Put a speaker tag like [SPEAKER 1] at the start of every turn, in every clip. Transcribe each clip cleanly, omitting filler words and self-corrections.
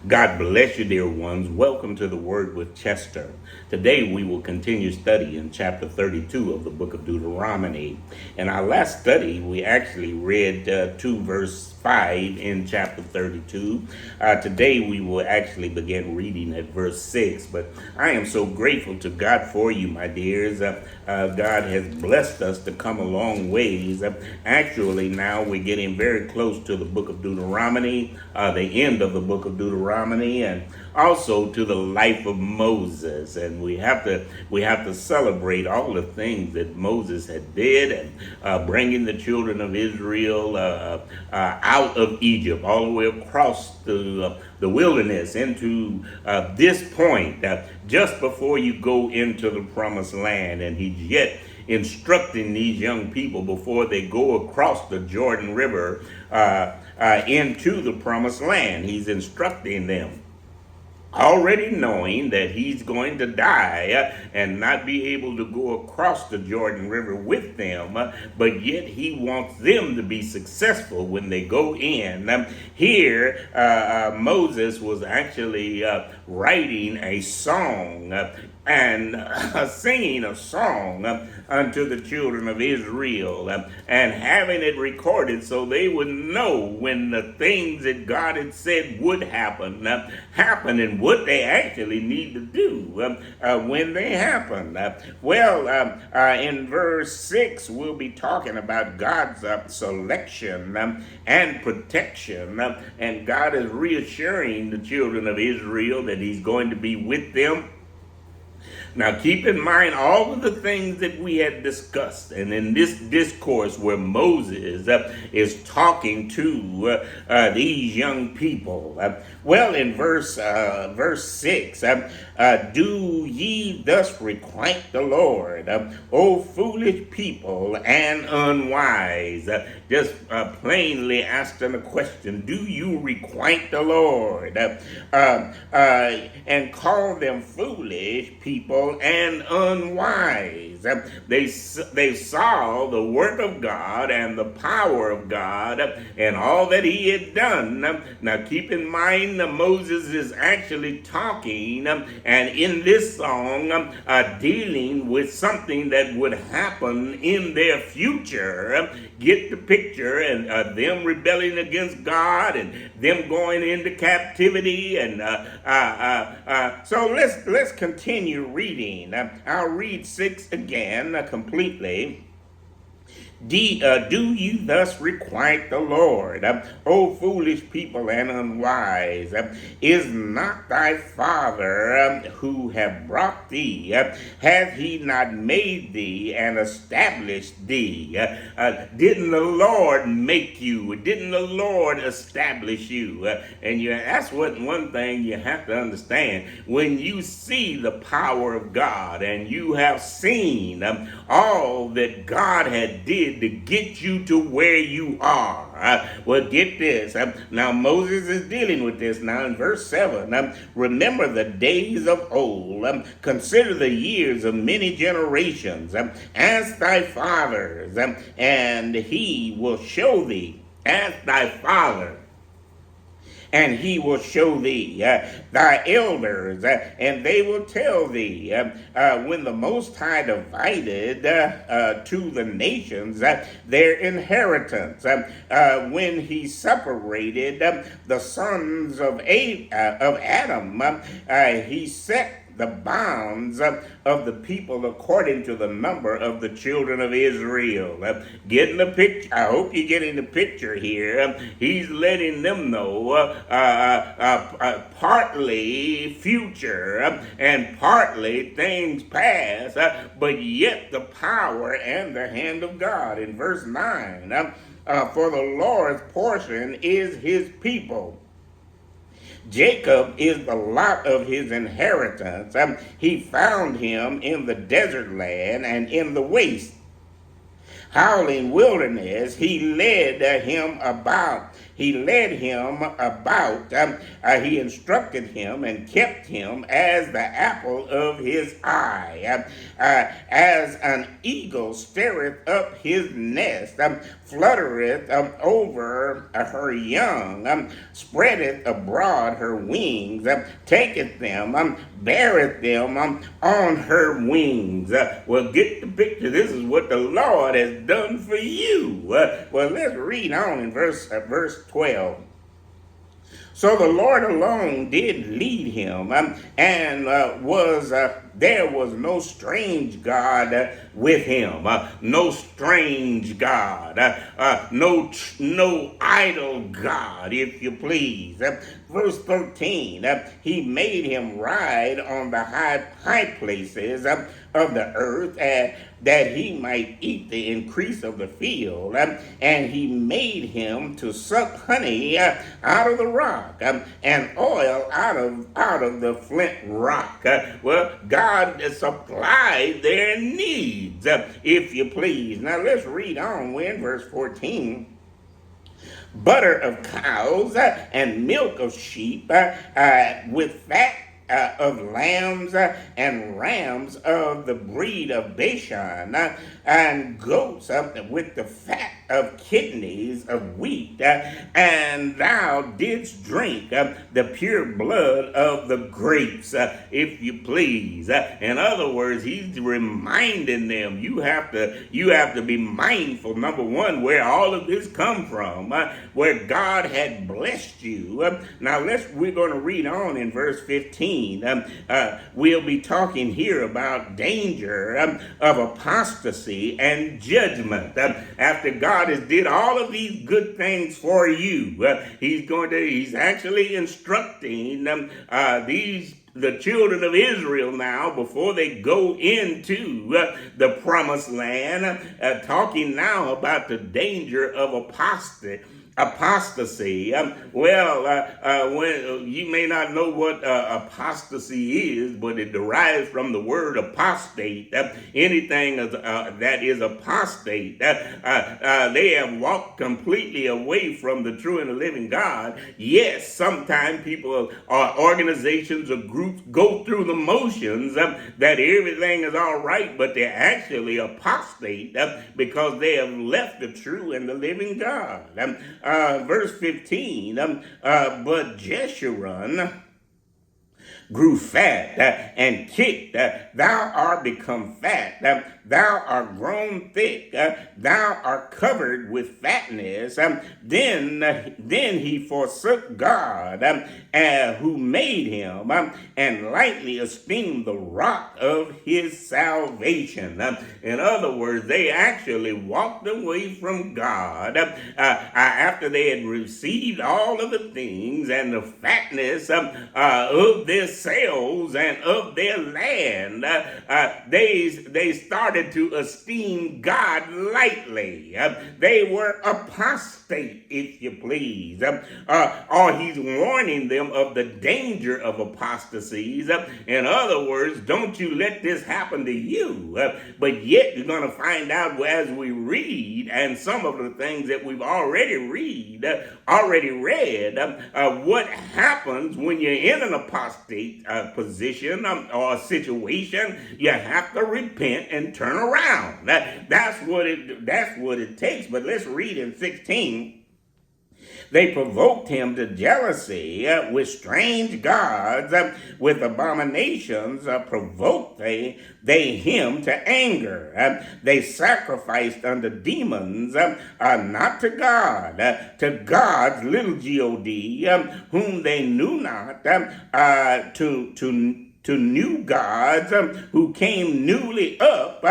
[SPEAKER 1] God bless you, dear ones. Welcome to the Word with Chester. Today we will continue study in chapter 32 of the book of Deuteronomy. In our last study, we actually read 2 verse 5 in chapter 32. Today we will actually begin reading at verse 6. But I am so grateful to God for you, my dears. God has blessed us to come a long ways. Actually, now we're getting very close to the book of Deuteronomy, the end of the book of Deuteronomy, and also to the life of Moses. And we have to celebrate all the things that Moses had did, and bringing the children of Israel out of Egypt, all the way across the wilderness into this point, just before you go into the promised land. And he's yet instructing these young people before they go across the Jordan River into the promised land. He's instructing them, already knowing that he's going to die and not be able to go across the Jordan River with them, but yet he wants them to be successful when they go in. Here, Moses was actually writing a song and singing a song unto the children of Israel, and having it recorded so they would know when the things that God had said would happen, and what they actually need to do when they happen. In verse 6, we'll be talking about God's selection and protection, and God is reassuring the children of Israel that he's going to be with them. Now, keep in mind all of the things that we had discussed, and in this discourse where Moses is talking to these young people. In verse 6, do ye thus requite the Lord, O foolish people and unwise? Just plainly asking a question: do you requite the Lord, and call them foolish people and unwise? They saw the work of God and the power of God and all that he had done. Now keep in mind, Moses is actually talking, and in this song dealing with something that would happen in their future. Get the picture, and them rebelling against God and them going into captivity. And so let's continue reading. I'll read 6 again completely. Do you thus requite the Lord, O foolish people and unwise? Is not thy Father who have brought thee? Hath he not made thee and established thee? Didn't the Lord make you? Didn't the Lord establish you? That's one thing you have to understand. When you see the power of God and you have seen all that God had did to get you to where you are. Get this. Now Moses is dealing with this now in verse 7. Remember the days of old. Consider the years of many generations. Ask thy fathers, and he will show thee. Ask thy father, and he will show thee thy elders, and they will tell thee. When the Most High divided to the nations their inheritance, when he separated the sons of Adam, he set the bounds of the people according to the number of the children of Israel. Getting the picture. I hope you're getting the picture here. He's letting them know partly future and partly things past, but yet the power and the hand of God. In verse 9, for the Lord's portion is his people. Jacob is the lot of his inheritance. He found him in the desert land and in the waste howling wilderness. He led him about. He led him about. He instructed him and kept him as the apple of his eye. As an eagle stirreth up his nest, fluttereth over her young, spreadeth abroad her wings, taketh them, beareth them on her wings. Well, get the picture. This is what the Lord has done for you. Well, let's read on in verse 12. So the Lord alone did lead him, and there was no strange God with him, no strange God, no idol God, if you please. Verse 13, he made him ride on the high places of the earth, that he might eat the increase of the field, and he made him to suck honey out of the rock, and oil out of the flint rock. Well, God supplied their needs, if you please. Now let's read on. We're in verse 14. Butter of cows and milk of sheep, with fat of lambs and rams of the breed of Bashan, and goats with the fat of kidneys of wheat, and thou didst drink the pure blood of the grapes, if you please. In other words, he's reminding them you have to be mindful, number one, where all of this come from, where God had blessed you. Now we're going to read on in verse 15. We'll be talking here about danger of apostasy and judgment. After God has did all of these good things for you, he's actually instructing the children of Israel now before they go into the promised land, talking now about the danger of apostasy. When you may not know what apostasy is, but it derives from the word apostate. Anything that is apostate, they have walked completely away from the true and the living God. Yes, sometimes people or organizations or groups go through the motions that everything is all right, but they're actually apostate because they have left the true and the living God. Verse 15, but Jeshurun grew fat and kicked. Thou art become fat. Thou art grown thick. Thou art covered with fatness. Then he forsook God who made him, and lightly esteemed the rock of his salvation. In other words, they actually walked away from God after they had received all of the things and the fatness of this themselves and of their land, they started to esteem God lightly. They were apostate, if you please. Or he's warning them of the danger of apostasies. In other words, don't you let this happen to you. But yet you're going to find out as we read, and some of the things that we've already read, what happens when you're in an apostate position or situation. You have to repent and turn around. That's what it takes. But let's read in 16. They provoked him to jealousy with strange gods, with abominations provoked they him to anger. They sacrificed unto demons, not to God, to gods, little G-O-D, whom they knew not, to new gods who came newly up,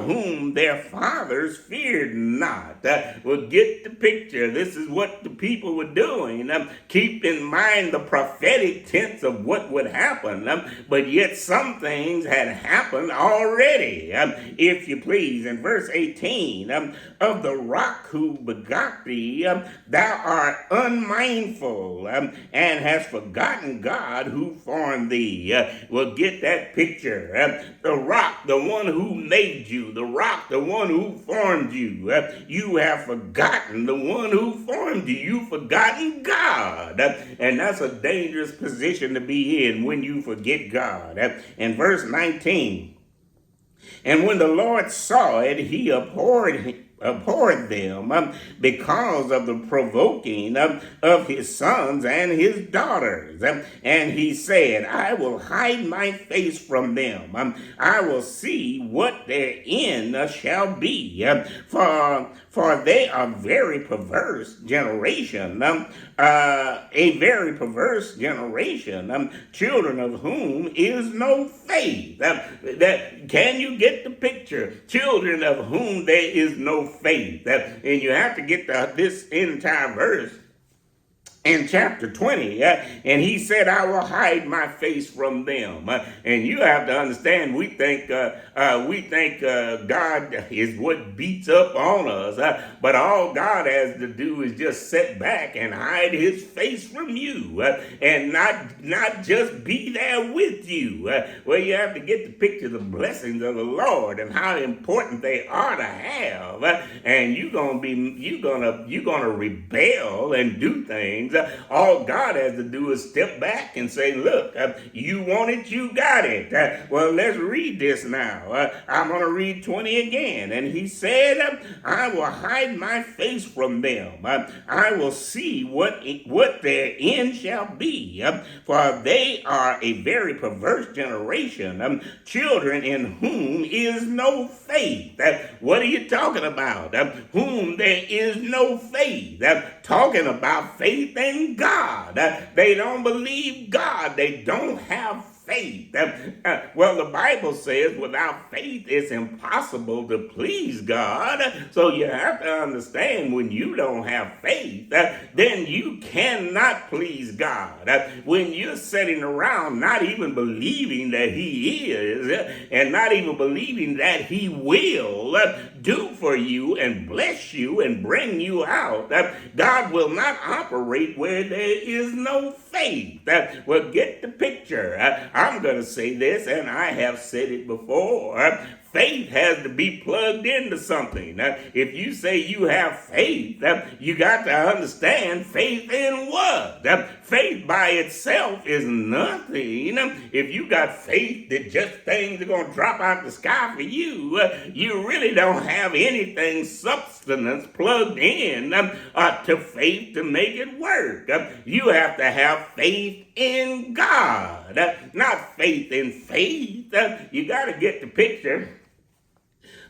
[SPEAKER 1] whom their fathers feared not. Well, get the picture. This is what the people were doing. Keep in mind the prophetic tense of what would happen, but yet some things had happened already. If you please, in verse 18, of the rock who begot thee, thou art unmindful, and hast forgotten God who formed thee. Well, get that picture. The rock, the one who made you, the rock, the one who formed you. You have forgotten the one who formed you. You've forgotten God. And that's a dangerous position to be in when you forget God. In verse 19, and when the Lord saw it, he abhorred them because of the provoking of his sons and his daughters. And he said, I will hide my face from them. I will see what their end shall be. For they are very perverse generation, a very perverse generation, children of whom is no faith. Can you get the picture? Children of whom there is no faith. And you have to get this entire verse in chapter 20, and he said, I will hide my face from them. And you have to understand, we think God is what beats up on us, but all God has to do is just sit back and hide his face from you, and not just be there with you. Well, you have to get to picture the blessings of the Lord and how important they are to have, and you're gonna rebel and do things. All God has to do is step back and say, look, you want it, you got it. Well, let's read this now. I'm going to read 20 again. And he said, I will hide my face from them. I will see what their end shall be. For they are a very perverse generation, children in whom is no faith. What are you talking about? Whom there is no faith. Talking about faith in God. They don't believe God. They don't have faith. Well, the Bible says without faith it's impossible to please God. So you have to understand, when you don't have faith, then you cannot please God. When you're sitting around not even believing that he is, and not even believing that he will do for you and bless you and bring you out, God will not operate where there is no faith. Well, get the picture. I'm going to say this, and I have said it before. Faith has to be plugged into something. If you say you have faith, you got to understand faith in what? Faith by itself is nothing. If you got faith that just things are going to drop out the sky for you, you really don't have anything substance plugged in to faith to make it work. You have to have faith in God, not faith in faith. You got to get the picture.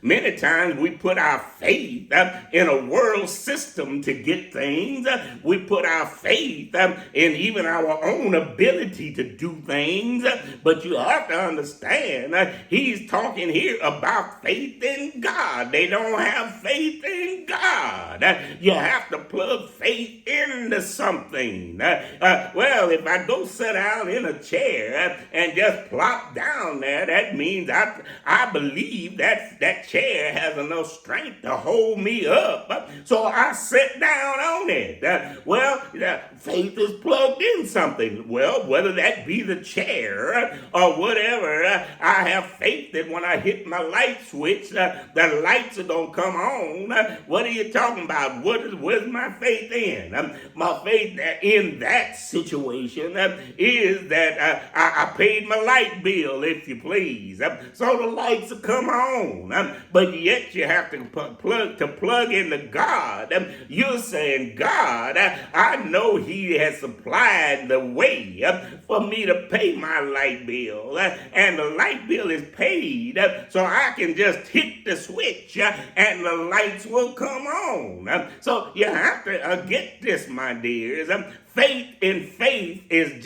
[SPEAKER 1] Many times we put our faith in a world system to get things. We put our faith in even our own ability to do things. But you have to understand, he's talking here about faith in God. They don't have faith in God. You have to plug faith into something. Well, if I go sit down in a chair and just plop down there, that means I believe that chair has enough strength to hold me up, so I sit down on it. Faith is plugged in something. Well, whether that be the chair or whatever, I have faith that when I hit my light switch, the lights are going to come on. What are you talking about? Where's my faith in? My faith in that situation is that I paid my light bill, if you please. So the lights will come on. But yet you have to plug into God. You're saying, God, I know he has supplied the way for me to pay my light bill. And the light bill is paid, so I can just hit the switch and the lights will come on. So you have to get this, my dears. Faith in faith is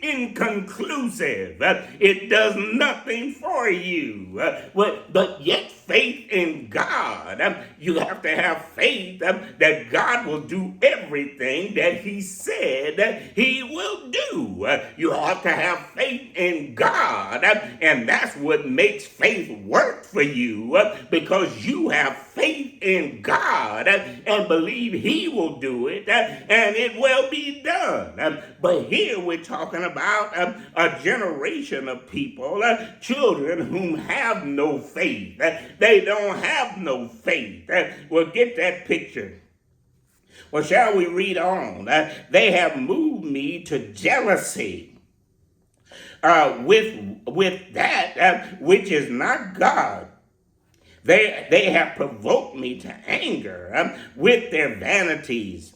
[SPEAKER 1] inconclusive. It does nothing for you. But yet faith in God, you have to have faith that God will do everything that he said he will do. You have to have faith in God, and that's what makes faith work for you, because you have faith faith in God and believe he will do it, and it will be done. But here we're talking about a generation of people, children whom have no faith. They don't have no faith. Well, get that picture. Well, shall we read on? They have moved me to jealousy with that which is not God. They have provoked me to anger with their vanities.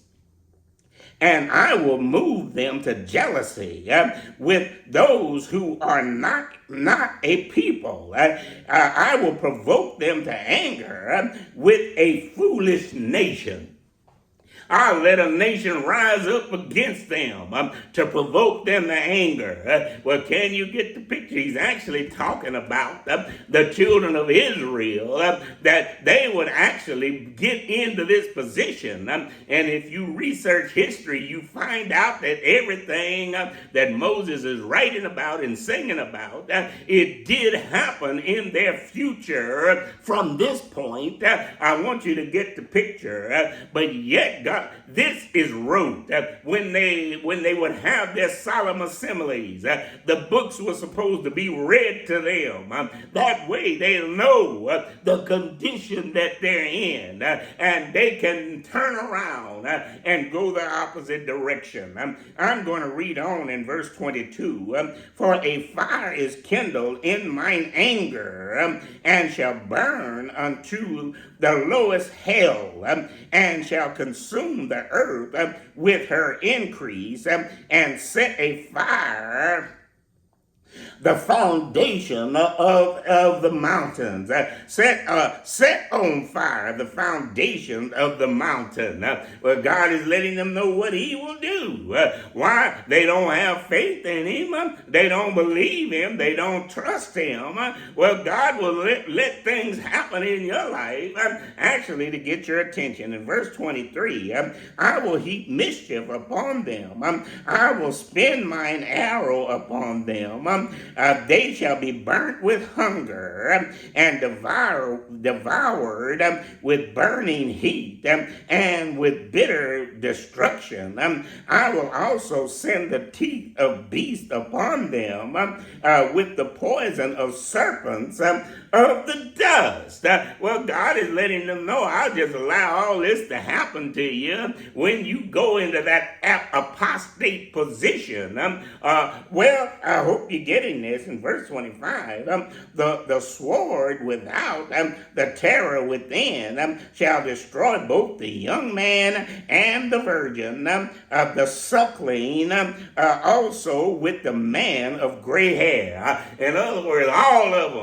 [SPEAKER 1] And I will move them to jealousy with those who are not a people. I will provoke them to anger with a foolish nation. I'll let a nation rise up against them to provoke them to anger. Well, can you get the picture? He's actually talking about the children of Israel, that they would actually get into this position. And if you research history, you find out that everything that Moses is writing about and singing about, it did happen in their future from this point. I want you to get the picture. But yet, God, this is wrote when they would have their solemn assemblies. The books were supposed to be read to them. That way they know the condition that they're in, and they can turn around and go the opposite direction. I'm going to read on in verse 22. For a fire is kindled in mine anger, and shall burn unto the lowest hell, and shall consume the earth with her increase, and set a fire the foundation of the mountains. Set on fire the foundation of the mountain. Well, God is letting them know what he will do. Why? They don't have faith in him. They don't believe him. They don't trust him. Well, God will let things happen in your life actually to get your attention. In verse 23, I will heap mischief upon them. I will spin mine arrow upon them. They shall be burnt with hunger and devoured with burning heat and with bitter destruction. I will also send the teeth of beasts upon them with the poison of serpents of the dust. Well, God is letting them know, I'll just allow all this to happen to you when you go into that apostate position. Well, I hope you're getting this. In verse 25, the sword without, the terror within, shall destroy both the young man and the virgin, the suckling, also with the man of gray hair. In other words, all of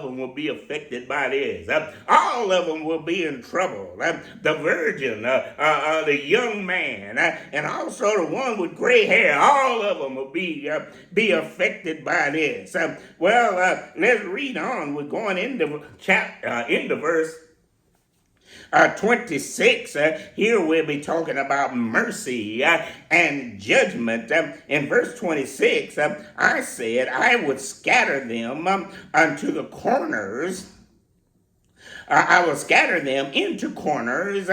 [SPEAKER 1] them will be affected by this. All of them will be in trouble. The virgin, the young man, and also the one with gray hair, all of them will be affected by this. Let's read on. We're going into verse 26. Here we'll be talking about mercy and judgment. In verse 26, I said I would scatter them unto the corners. I will scatter them into corners.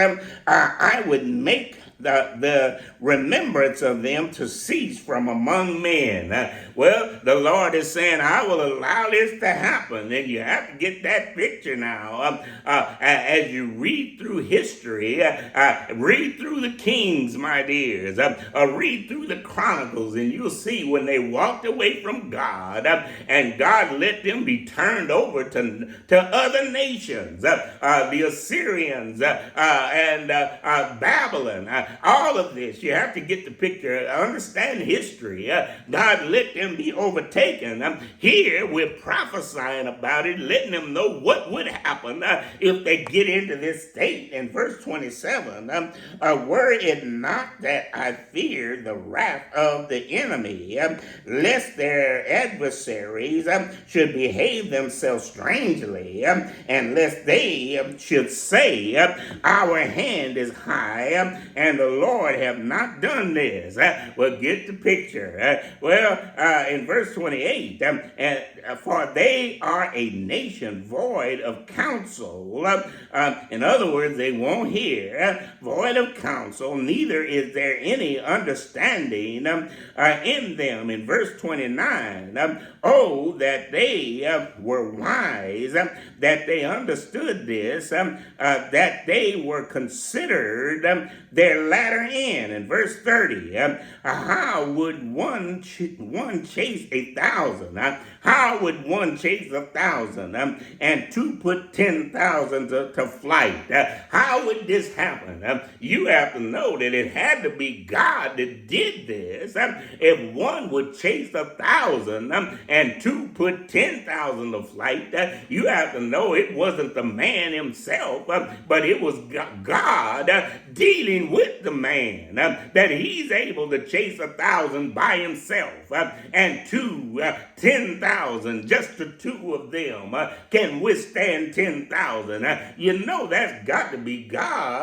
[SPEAKER 1] I would make the remembrance of them to cease from among men. Well, the Lord is saying, I will allow this to happen. And you have to get that picture now. As you read through history, read through the Kings, my dears. Read through the Chronicles, and you'll see when they walked away from God, and God let them be turned over to other nations, the Assyrians and Babylon. All of this, you have to get the picture, understand history. God let them be overtaken. Here, we're prophesying about it, letting them know what would happen if they get into this state. In verse 27, were it not that I fear the wrath of the enemy, lest their adversaries should behave themselves strangely, and lest they should say, our hand is high, and and the Lord have not done this. Well, get the picture. In verse 28, for they are a nation void of counsel. In other words, they won't hear, void of counsel, neither is there any understanding in them. In verse 29, oh, that they were wise, that they understood this, that they were considered their latter end. In verse 30, how would one chase 1,000? How would one chase 1,000 and two put 10,000 to flight? How would this happen? You have to know that it had to be God that did this. If one would chase 1,000 and two put 10,000 to flight, you have to know it wasn't the man himself, but it was God dealing with the man, that he's able to chase 1,000 by himself, and 10,000, just the two of them can withstand 10,000. You know that's got to be God